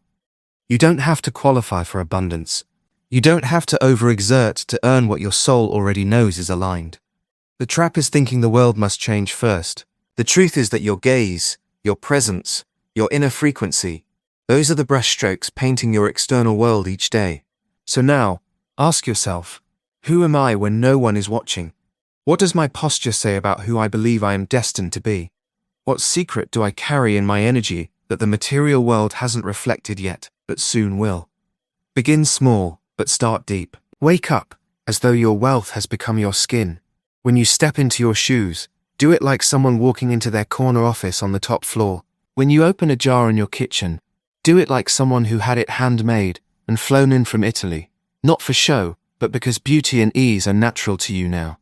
You don't have to qualify for abundance. You don't have to overexert to earn what your soul already knows is aligned. The trap is thinking the world must change first. The truth is that your gaze, your presence, your inner frequency, those are the brushstrokes painting your external world each day. So now, ask yourself, who am I when no one is watching? What does my posture say about who I believe I am destined to be? What secret do I carry in my energy that the material world hasn't reflected yet, but soon will? Begin small, but start deep. Wake up, as though your wealth has become your skin. When you step into your shoes, do it like someone walking into their corner office on the top floor. When you open a jar in your kitchen, do it like someone who had it handmade and flown in from Italy. Not for show, but because beauty and ease are natural to you now.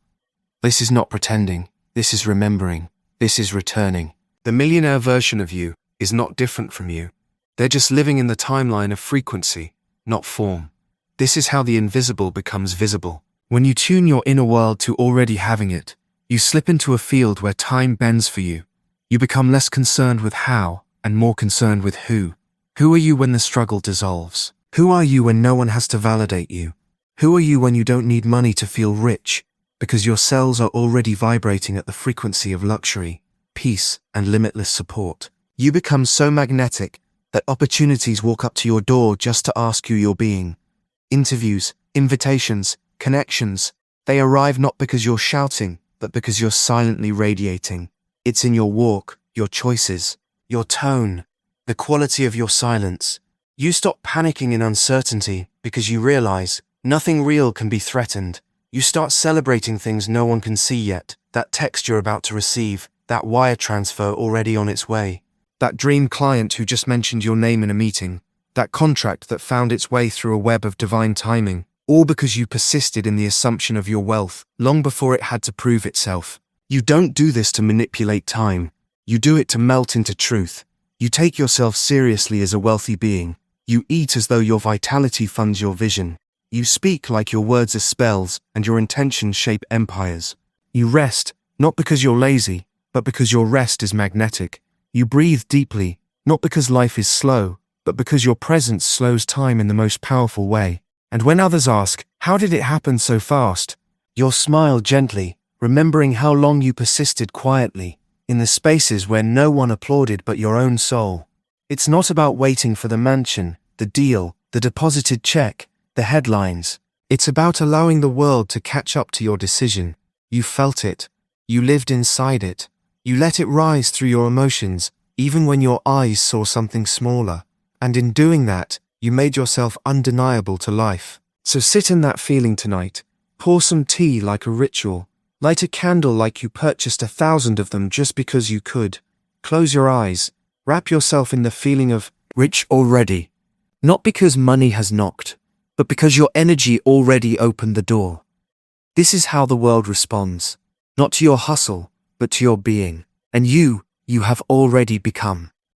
This is not pretending. This is remembering. This is returning. The millionaire version of you is not different from you. They're just living in the timeline of frequency, not form. This is how the invisible becomes visible. When you tune your inner world to already having it, you slip into a field where time bends for you. You become less concerned with how and more concerned with who. Who are you when the struggle dissolves? Who are you when no one has to validate you? Who are you when you don't need money to feel rich, because your cells are already vibrating at the frequency of luxury, peace, and limitless support? You become so magnetic that opportunities walk up to your door just to ask you your being. Interviews, invitations, connections, they arrive not because you're shouting, but because you're silently radiating. It's in your walk, your choices, your tone, the quality of your silence. You stop panicking in uncertainty because you realize nothing real can be threatened. You start celebrating things no one can see yet, that text you're about to receive, that wire transfer already on its way, that dream client who just mentioned your name in a meeting, that contract that found its way through a web of divine timing, all because you persisted in the assumption of your wealth long before it had to prove itself. You don't do this to manipulate time. You do it to melt into truth. You take yourself seriously as a wealthy being. You eat as though your vitality funds your vision. You speak like your words are spells and your intentions shape empires. You rest, not because you're lazy, but because your rest is magnetic. You breathe deeply, not because life is slow, but because your presence slows time in the most powerful way. And when others ask, how did it happen so fast? You'll smile gently, remembering how long you persisted quietly, in the spaces where no one applauded but your own soul. It's not about waiting for the mansion, the deal, the deposited check, the headlines. It's about allowing the world to catch up to your decision. You felt it. You lived inside it. You let it rise through your emotions, even when your eyes saw something smaller. And in doing that, you made yourself undeniable to life. So sit in that feeling tonight. Pour some tea like a ritual. Light a candle like you purchased 1,000 of them just because you could. Close your eyes. Wrap yourself in the feeling of Rich already. Not because money has knocked, but because your energy already opened the door. This is how the world responds. Not to your hustle, but to your being. And you have already become.